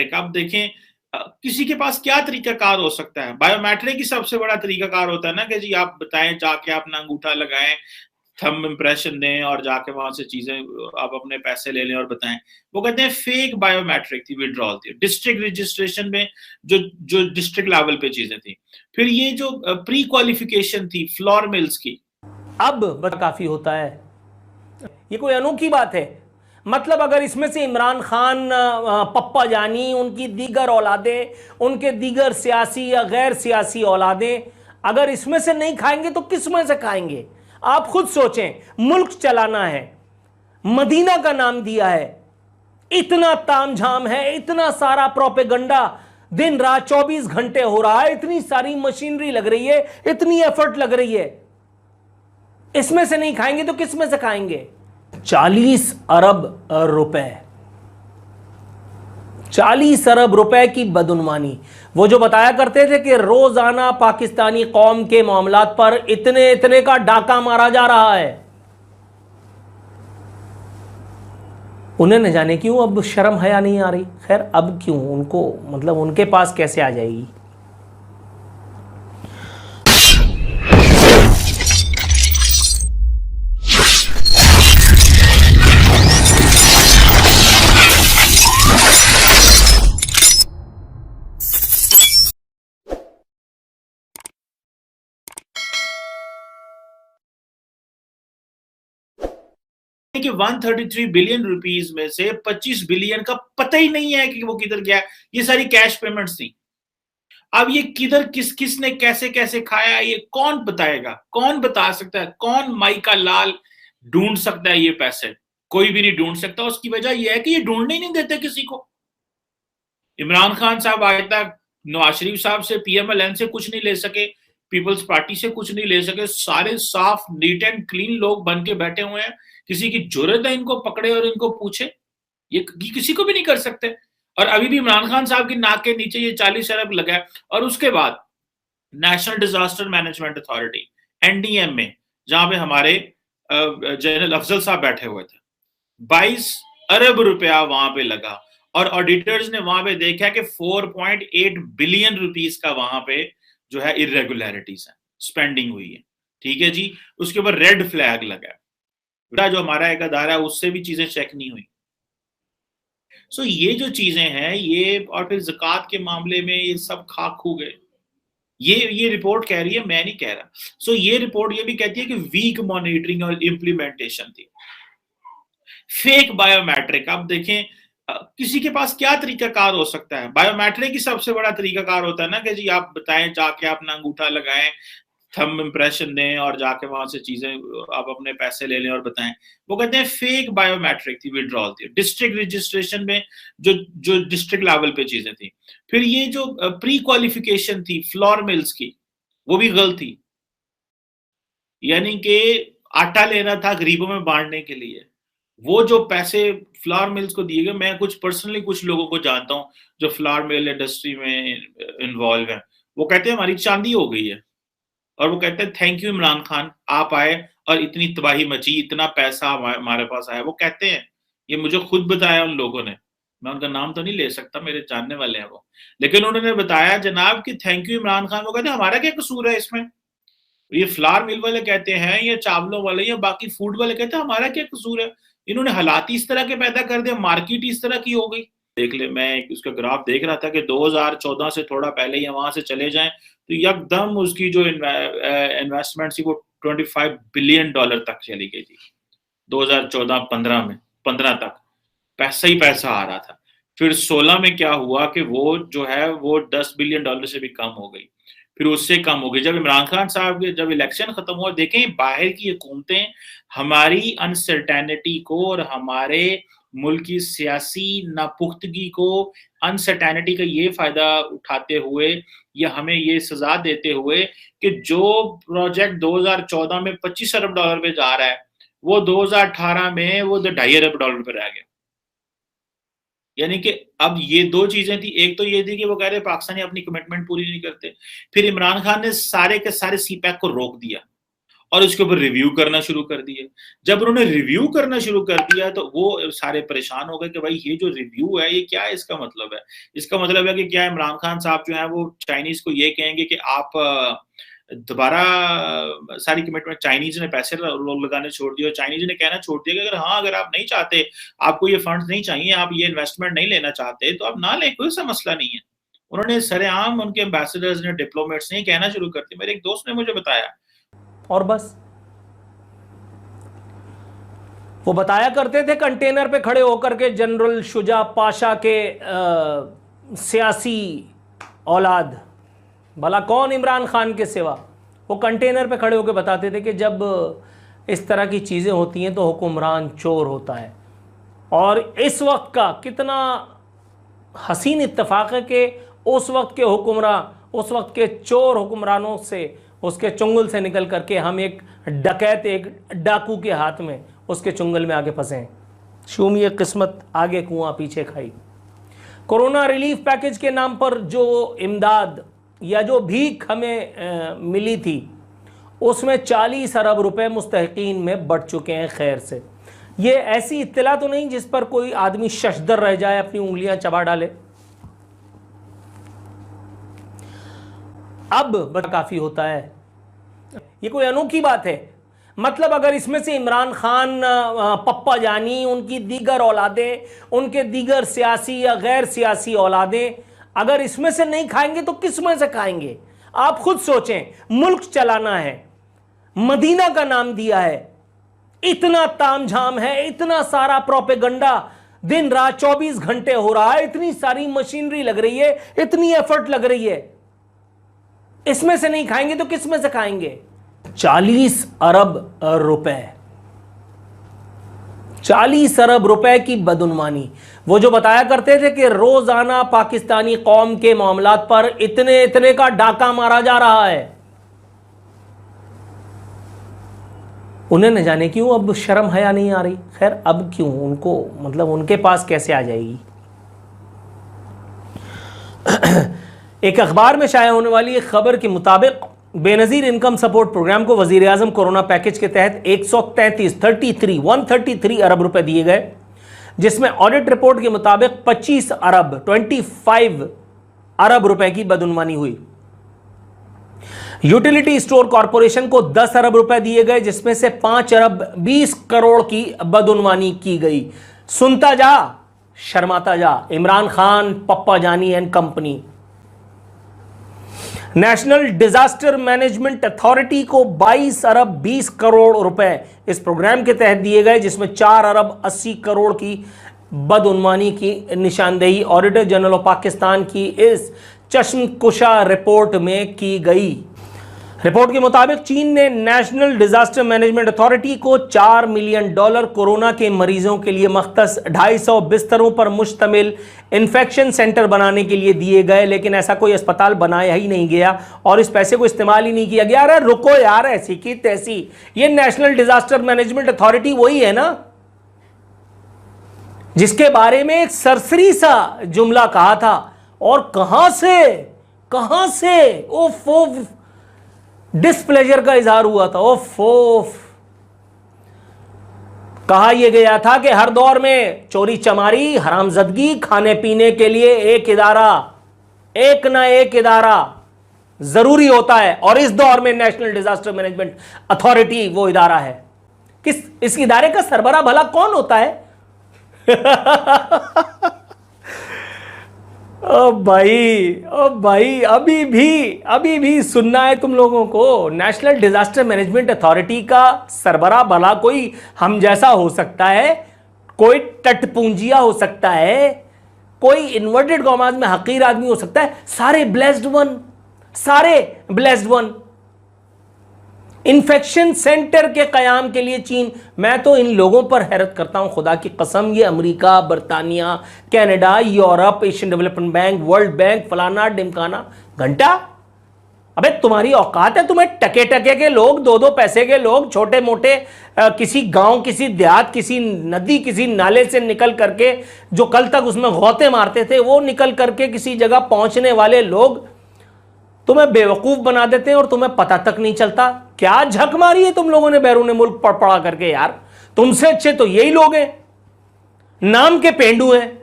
Biometric, आप देखें किसी के पास क्या तरीकाकार हो सकता है। बायोमेट्रिक ही सबसे बड़ा तरीकाकार होता है ना कि जी आप बताएं, जाके अपना अंगूठा लगाएं, थंब इम्प्रेशन दें और जाके वहां से चीजें आप अपने पैसे ले लें और बताएं। वो कहते हैं फेक बायोमेट्रिक थी, विड्रॉल थी, डिस्ट्रिक्ट रजिस्ट्रेशन में जो जो डिस्ट्रिक्ट लेवल पे चीजें थी। फिर ये जो प्री क्वालिफिकेशन थी फ्लोर मिल्स की, अब काफी होता है। ये कोई अनोखी बात है? मतलब अगर इसमें से इमरान खान, पप्पा जानी, उनकी दीगर औलादें, उनके दीगर सियासी या गैर सियासी औलादें अगर इसमें से नहीं खाएंगे तो किस में से खाएंगे? आप खुद सोचें, मुल्क चलाना है, मदीना का नाम दिया है, इतना तामझाम है, इतना सारा प्रोपेगंडा दिन रात 24 घंटे हो रहा है, इतनी सारी मशीनरी लग रही है, इतनी एफर्ट लग रही है, इसमें से नहीं खाएंगे तो किस में से खाएंगे? 40 अरब रुपए, 40 अरब रुपए की बदउनवानी। वो जो बताया करते थे कि रोजाना पाकिस्तानी कौम के मामलात पर इतने इतने का डाका मारा जा रहा है, उन्हें न जाने क्यों अब शर्म हया नहीं आ रही। खैर, अब क्यों उनको, मतलब उनके पास कैसे आ जाएगी? कि 133 बिलियन रुपीस में से 25 बिलियन का पता ही नहीं है कि वो किधर गया। ये सारी कैश पेमेंट्स थी। अब ये किधर किस किसने कैसे कैसे खाया, ये कौन बताएगा? कौन बता सकता है? कौन माई का लाल ढूंढ सकता है ये पैसे? कोई भी नहीं ढूंढ सकता। उसकी वजह यह है कि ये ढूंढने ही नहीं देते किसी को। इमरान खान साहब आज तक नवाज शरीफ साहब से, पीएमएलएन से कुछ नहीं ले सके, पीपल्स पार्टी से कुछ नहीं ले सके। सारे साफ नीट एंड क्लीन लोग बन के बैठे हुए हैं। किसी की जरूरत है इनको पकड़े और इनको पूछे? ये किसी को भी नहीं कर सकते। और अभी भी इमरान खान साहब की नाक के नीचे ये 40 अरब लगा है। और उसके बाद national disaster management authority, NDM में, जहां पे हमारे जनरल अफजल साहब बैठे हुए थे, 22 अरब रुपया वहां पे लगा। और ऑडिटर्स ने वहां पे देखा कि 4.8 बिलियन रुपीस का वहां पे जो है इरेगुलरिटीज है, स्पेंडिंग हुई है। ठीक है जी। उसके ऊपर रेड फ्लैग लगा। बेटा जो हमारा एक अदारा है उससे भी चीजें चेक नहीं हुई। सो ये जो चीजें हैं ये, और फिर ज़कात के मामले में ये सब खाक हो गए। ये रिपोर्ट कह रही है, मैं नहीं कह रहा। सो ये रिपोर्ट ये भी कहती है कि वीक मॉनिटरिंग और इम्प्लीमेंटेशन थी। फेक बायोमेट्रिक, आप देखें किसी के पास क्या तरीकाकार हो सकता है। बायोमेट्रिक ही सबसे बड़ा तरीकाकार होता है ना कि जी आप बताएं, जाके अपना अंगूठा लगाएं, थंब इम्प्रेशन दें और जाके वहां से चीजें आप अपने पैसे ले लें और बताएं। वो कहते हैं फेक बायोमेट्रिक थी, विड्रॉल थी, डिस्ट्रिक्ट रजिस्ट्रेशन में जो जो डिस्ट्रिक्ट लेवल पे चीजें थी। फिर ये जो प्री क्वालिफिकेशन थी फ्लोर मिल्स की, वो भी गलत थी। यानी कि आटा लेना था गरीबों में बांटने के लिए। वो जो पैसे फ्लावर मिल्स को दिए गए, मैं कुछ पर्सनली कुछ लोगों को जानता हूं जो फ्लावर मिल इंडस्ट्री में इन्वॉल्व है, वो कहते हैं हमारी चांदी हो गई है। और वो कहते हैं थैंक यू इमरान खान, आप आए और इतनी तबाही मची, इतना पैसा हमारे पास आया। वो कहते हैं, ये मुझे खुद बताया उन लोगों ने, मैं उनका नाम तो नहीं ले सकता, मेरे जानने वाले हैं वो, लेकिन उन्होंने बताया जनाब कि थैंक यू इमरान खान। वो कहते हैं हमारा क्या कसूर है इसमें? ये फ्लावर मिल वाले कहते हैं, ये चावलों वाले या बाकी फूड वाले कहते हैं हमारा क्या कसूर है? इन्होंने हालात ही इस तरह के पैदा कर दिए, मार्केट इस तरह की हो गई। देख ले, मैं उसका ग्राफ देख रहा था कि 2014 से थोड़ा पहले या वहां से चले जाएं तो एकदम उसकी जो इन्वेस्टमेंट थी वो 25 बिलियन डॉलर तक चली गई थी 2014-15 में। 15 तक पैसा ही पैसा आ रहा था। फिर 16 में क्या हुआ कि वो जो है वो 10 बिलियन डॉलर से भी कम हो गई, फिर उससे कम हो गई। जब इमरान खान साहब के जब इलेक्शन खत्म हुआ, देखें बाहर की हुकूमतें हमारी अनसर्टेनिटी को और हमारे मुल्क की सियासी नापुख्तगी को, अनसर्टेनिटी का ये फायदा उठाते हुए या हमें ये सजा देते हुए कि जो प्रोजेक्ट 2014 में 25 अरब डॉलर पे जा रहा है वो 2018 में वो 2.5 अरब डॉलर पे रह गया। यानी कि अब ये दो चीजें थी। एक तो ये थी कि वो कह रहे पाकिस्तानी अपनी कमिटमेंट पूरी नहीं करते। फिर इमरान खान ने सारे के सारे सीपैक को रोक दिया और उसके ऊपर रिव्यू करना शुरू कर दिए। जब उन्होंने रिव्यू करना शुरू कर दिया तो वो सारे परेशान हो गए कि भाई ये जो रिव्यू है ये क्या है, इसका मतलब है? इसका मतलब है कि क्या इमरान खान साहब जो है वो चाइनीज को ये कहेंगे कि आप दोबारा सारी कमिटमेंट, चाइनीज ने पैसे लोग लगाने छोड़ दिए और चाइनीज ने कहना छोड़ दिया कि अगर हाँ अगर आप नहीं चाहते, आपको ये फंड्स नहीं चाहिए, आप ये इन्वेस्टमेंट नहीं लेना चाहते तो आप ना लें, कोई सा मसला नहीं है। उन्होंने सरेआम उनके एम्बेसडर्स ने, डिप्लोमेट्स ने कहना शुरू कर दिया। मेरे एक दोस्त ने मुझे बताया, और बस वो बताया करते थे कंटेनर पे खड़े होकर के, जनरल शुजा पाशा के सियासी औलाद, भला कौन इमरान खान के सिवा, वो कंटेनर पे खड़े होकर बताते थे कि जब इस तरह की चीज़ें होती हैं तो हुक्मरान चोर होता है। और इस वक्त का कितना हसीन इत्तेफाक है कि उस वक्त के हुक्मरान, उस वक्त के चोर हुक्मरानों से, उसके चुंगल से निकल करके हम एक डकैत, एक डाकू के हाथ में उसके चुंगल में आगे फंसे। शूम ये किस्मत आगे कुआं पीछे खाई। कोरोना रिलीफ पैकेज के नाम पर जो इमदाद या जो भीख हमें मिली थी, उसमें 40 अरब रुपए मुस्तहकीन में बढ़ चुके हैं। खैर से ये ऐसी इत्तला तो नहीं जिस पर कोई आदमी शशदर रह जाए, अपनी उंगलियां चबा डाले। अब काफी होता है, ये कोई अनोखी बात है। मतलब अगर इसमें से इमरान खान, पप्पा जानी, उनकी दीगर औलादें, उनके दीगर सियासी या गैर सियासी औलादें अगर इसमें से नहीं खाएंगे तो किस में से खाएंगे? आप खुद सोचें, मुल्क चलाना है, मदीना का नाम दिया है, इतना तामझाम है, इतना सारा प्रोपेगंडा दिन रात 24 घंटे हो रहा है, इतनी सारी मशीनरी लग रही है, इतनी एफर्ट लग रही है, इसमें से नहीं खाएंगे तो किस में से खाएंगे? 40 अरब रुपए, 40 अरब रुपए की बदउनवानी। वो जो बताया करते थे कि रोजाना पाकिस्तानी कौम के मामलात पर इतने इतने का डाका मारा जा रहा है, उन्हें न जाने क्यों अब शर्म हया नहीं आ रही। खैर अब क्यों उनको, मतलब उनके पास कैसे आ जाएगी। एक अखबार में शाया होने वाली एक खबर के मुताबिक बेनजीर इनकम सपोर्ट प्रोग्राम को वजीर आजम कोरोना पैकेज के तहत 133 अरब रुपए दिए गए, जिसमें ऑडिट रिपोर्ट के मुताबिक 25 अरब रुपए की बदउनवानी हुई। यूटिलिटी स्टोर कॉरपोरेशन को 10 अरब रुपए दिए गए, जिसमें से 5 अरब 20 करोड़ की बदउनवानी की गई। सुनता जा शर्माता जा, इमरान खान, पप्पा जानी and company. National disaster management authority को 22 अरब 20 करोड़ रुपए इस प्रोग्राम के तहत दिए गए, जिसमें 4 अरब 80 करोड़ की बदउनवानी की निशानदेही ऑडिटर जनरल ऑफ पाकिस्तान की इस चश्मकुशा रिपोर्ट में की गई। रिपोर्ट के मुताबिक चीन ने नेशनल डिजास्टर मैनेजमेंट अथॉरिटी को $4 मिलियन कोरोना के मरीजों के लिए मख्तस 250 बिस्तरों पर मुश्तमिल इन्फेक्शन सेंटर बनाने के लिए दिए गए, लेकिन ऐसा कोई अस्पताल बनाया ही नहीं गया और इस पैसे को इस्तेमाल ही नहीं किया गया। अरे रुको यार, ऐसी की तैसी, ये नेशनल डिजास्टर मैनेजमेंट अथॉरिटी वही है ना जिसके बारे में एक सरसरी सा जुमला कहा था, और कहां से ओफ डिस्प्लेजर का इजहार हुआ था। ओफ कहा यह गया था कि हर दौर में चोरी चमारी, हरामजदगी, खाने पीने के लिए एक ना एक इदारा जरूरी होता है, और इस दौर में नेशनल डिजास्टर मैनेजमेंट अथॉरिटी वो इदारा है। इस इदारे का सरबराह भला कौन होता है? ओ भाई अभी भी सुनना है तुम लोगों को। नेशनल डिजास्टर मैनेजमेंट अथॉरिटी का सरबराह भला कोई हम जैसा हो सकता है, कोई टटपूंजिया हो सकता है, कोई इन्वर्टेड कॉमास में हकीर आदमी हो सकता है। सारे ब्लेस्ड वन इन्फेक्शन सेंटर के कयाम के लिए चीन। मैं तो इन लोगों पर हैरत करता हूं, खुदा की कसम। ये अमेरिका, बर्तानिया, Canada, Europe, Asian development bank, world bank, फलाना ढिमकाना घंटा। अबे तुम्हारी औकात है? तुम्हें टके के लोग, 2-2 पैसे के लोग, छोटे मोटे किसी गांव, किसी देहात, किसी नदी, किसी नाले से निकल करके, जो कल तक उसमें गौते मारते थे, वो निकल करके किसी जगह पहुंचने वाले लोग तुम्हें बेवकूफ बना देते हैं और तुम्हें पता तक नहीं चलता। क्या झक मारी है तुम लोगों ने बैरून मुल्क पढ़ पढ़ा करके यार। तुमसे अच्छे तो यही लोग हैं, नाम के पेंडू हैं।